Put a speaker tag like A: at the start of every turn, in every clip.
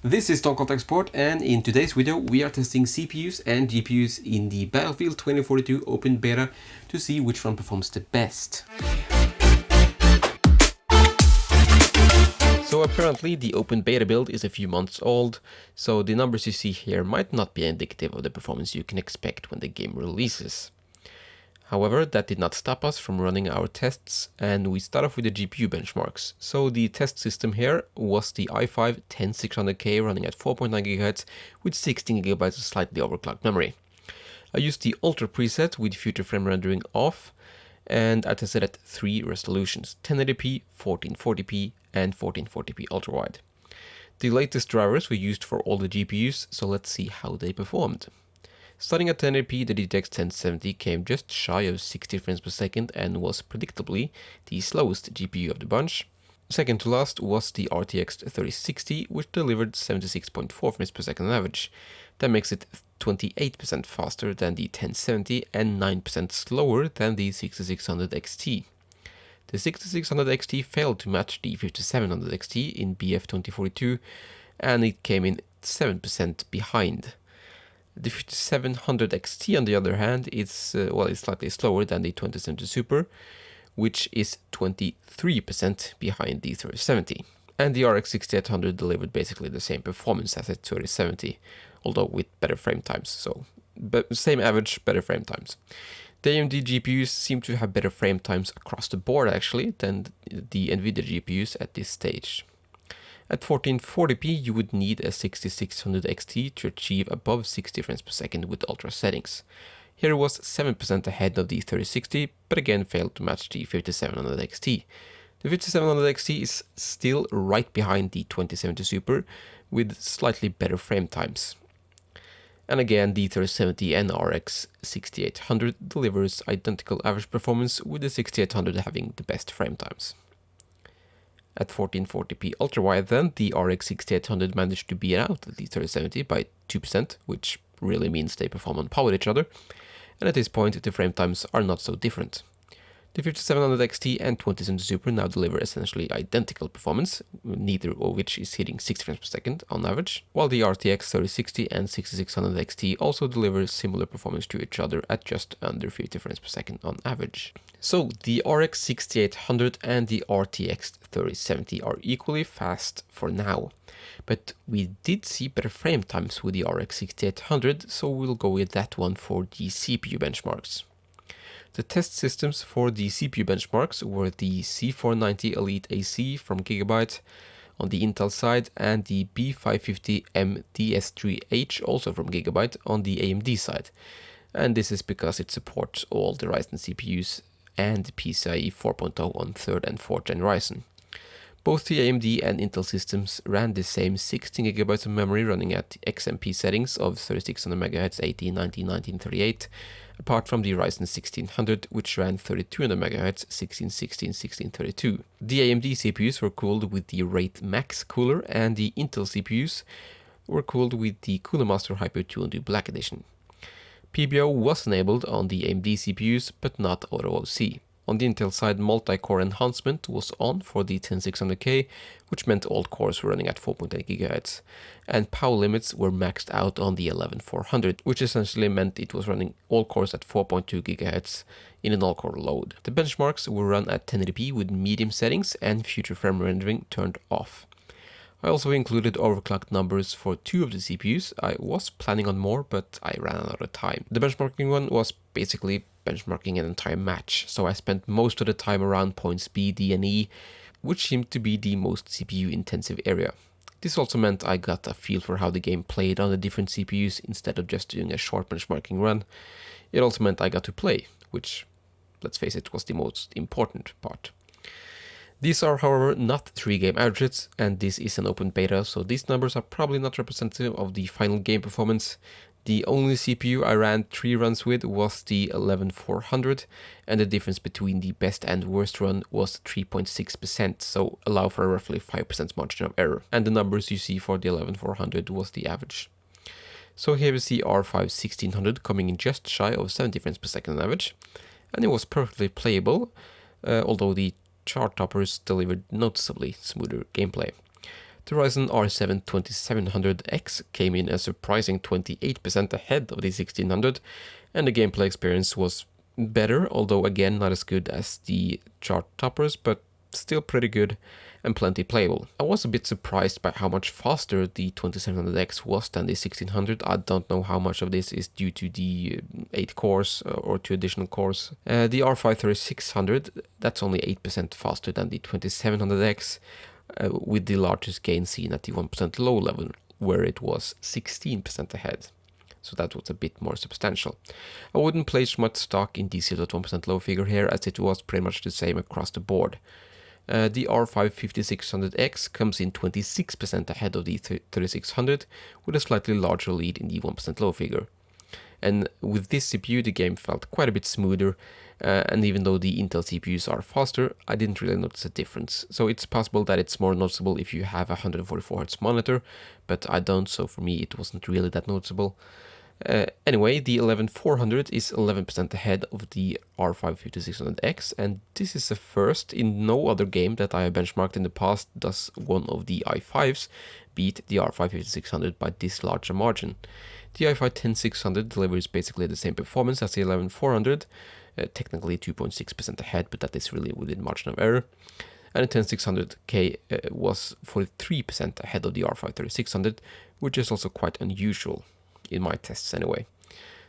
A: This is Tom Contact Sport, and in today's video we are testing CPUs and GPUs in the Battlefield 2042 open beta to see which one performs the best. So apparently the open beta build is a few months old, so the numbers you see here might not be indicative of the performance you can expect when the game releases. However, that did not stop us from running our tests, and we start off with the GPU benchmarks. So the test system here was the i5 10600K running at 4.9 GHz with 16 GB of slightly overclocked memory. I used the Ultra preset with future frame rendering off, and I tested at 3 resolutions: 1080p, 1440p, and 1440p ultrawide. The latest drivers were used for all the GPUs, so let's see how they performed. Starting at 1080p, the GTX 1070 came just shy of 60 frames per second and was predictably the slowest GPU of the bunch. Second to last was the RTX 3060, which delivered 76.4 frames per second on average. That makes it 28% faster than the 1070 and 9% slower than the 6600 XT. The 6600 XT failed to match the 5700 XT in BF 2042, and it came in 7% behind. The 5700 XT, on the other hand, is slightly slower than the 2070 Super, which is 23% behind the 3070. And the RX 6800 delivered basically the same performance as the 3070, although with better frame times. Same average, better frame times. The AMD GPUs seem to have better frame times across the board actually than the NVIDIA GPUs at this stage. At 1440p, you would need a 6600 XT to achieve above 60 frames per second with ultra settings. Here it was 7% ahead of the 3060, but again failed to match the 5700 XT. The 5700 XT is still right behind the 2070 Super with slightly better frame times. And again, the 3070 and RX 6800 delivers identical average performance, with the 6800 having the best frame times. At 1440p ultrawide then, the RX 6800 managed to beat out the 3070 by 2%, which really means they perform on par with each other, and at this point the frame times are not so different. The 5700 XT and 2070 Super now deliver essentially identical performance, neither of which is hitting 60 frames per second on average, while the RTX 3060 and 6600 XT also deliver similar performance to each other at just under 50 frames per second on average. So the RX 6800 and the RTX 3070 are equally fast for now, but we did see better frame times with the RX 6800, so we'll go with that one for the CPU benchmarks. The test systems for the CPU benchmarks were the C490 Elite AC from Gigabyte on the Intel side and the B550M DS3H also from Gigabyte on the AMD side. And this is because it supports all the Ryzen CPUs and PCIe 4.0 on 3rd and 4th gen Ryzen. Both the AMD and Intel systems ran the same 16 GB of memory running at XMP settings of 3600 MHz 1890 1938, apart from the Ryzen 1600, which ran 3200 MHz 1616 1632. The AMD CPUs were cooled with the Rate Max cooler, and the Intel CPUs were cooled with the Cooler Master Hyper 202 Black Edition. PBO was enabled on the AMD CPUs, but not Auto OC. On the Intel side, multi-core enhancement was on for the 10600K, which meant all cores were running at 4.8 GHz, and power limits were maxed out on the 11400, which essentially meant it was running all cores at 4.2 GHz in an all-core load. The benchmarks were run at 1080p with medium settings and future frame rendering turned off. I also included overclocked numbers for 2 of the CPUs. I was planning on more, but I ran out of time. The benchmarking one was basically benchmarking an entire match, so I spent most of the time around points B, D, and E, which seemed to be the most CPU intensive area. This also meant I got a feel for how the game played on the different CPUs instead of just doing a short benchmarking run. It also meant I got to play, which, let's face it, was the most important part. These are, however, not 3 game averages, and this is an open beta, so these numbers are probably not representative of the final game performance. The only CPU I ran 3 runs with was the 11400, and the difference between the best and worst run was 3.6%, so allow for a roughly 5% margin of error. And the numbers you see for the 11400 was the average. So here we see R5 1600 coming in just shy of 70 frames per second on average, and it was perfectly playable, although the chart toppers delivered noticeably smoother gameplay. The Ryzen R7 2700X came in a surprising 28% ahead of the 1600, and the gameplay experience was better, although again not as good as the chart toppers, but still pretty good and plenty playable. I was a bit surprised by how much faster the 2700X was than the 1600. I don't know how much of this is due to the 8 cores or 2 additional cores. The R5 3600, that's only 8% faster than the 2700X, with the largest gain seen at the 1% low level, where it was 16% ahead. So that was a bit more substantial. I wouldn't place much stock in the 0.1% low figure here, as it was pretty much the same across the board. The R5 5600X comes in 26% ahead of the 3600, with a slightly larger lead in the 1% low figure. And with this CPU, the game felt quite a bit smoother, and even though the Intel CPUs are faster, I didn't really notice a difference. So it's possible that it's more noticeable if you have a 144Hz monitor, but I don't, so for me it wasn't really that noticeable. Anyway, the 11400 is 11% ahead of the R5 5600X, and this is a first. In no other game that I have benchmarked in the past does one of the i5s beat the R5 5600 by this large a margin. The i5 10600 delivers basically the same performance as the 11400, technically 2.6% ahead, but that is really within margin of error. And the 10600K was 43% ahead of the R5 3600, which is also quite unusual in my tests anyway.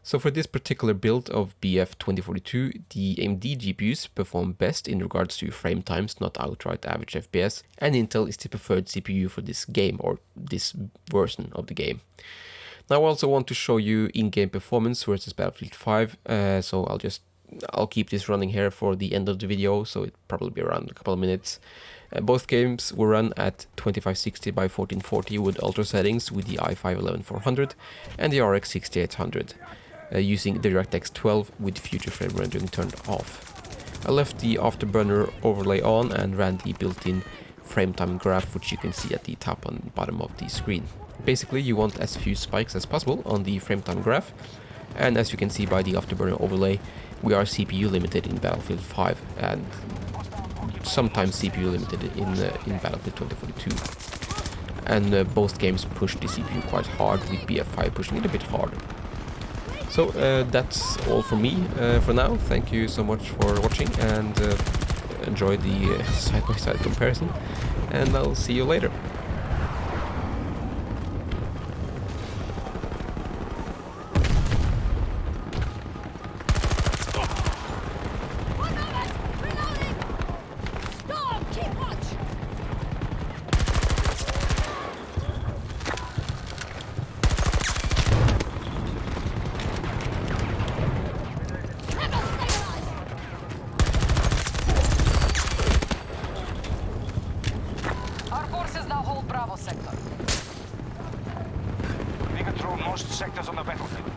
A: So for this particular build of BF 2042, the AMD GPUs perform best in regards to frame times, not outright average FPS, and Intel is the preferred CPU for this game, or this version of the game. Now I also want to show you in-game performance versus Battlefield 5, so I'll keep this running here for the end of the video, so it'll probably be around a couple of minutes. Both games were run at 2560 by 1440 with ultra settings with the i5 11400 and the RX 6800, using the DirectX 12 with future frame rendering turned off. I left the Afterburner overlay on and ran the built-in frame time graph, which you can see at the top and bottom of the screen. Basically, you want as few spikes as possible on the frame time graph, and as you can see by the Afterburner overlay, we are CPU limited in Battlefield 5 and sometimes CPU limited in Battlefield 2042. And both games push the CPU quite hard, with BF5 pushing it a bit harder. So that's all from me for now. Thank you so much for watching, and enjoy the side-by-side comparison, and I'll see you later.
B: Now hold Bravo sector.
C: We control most sectors on the battlefield.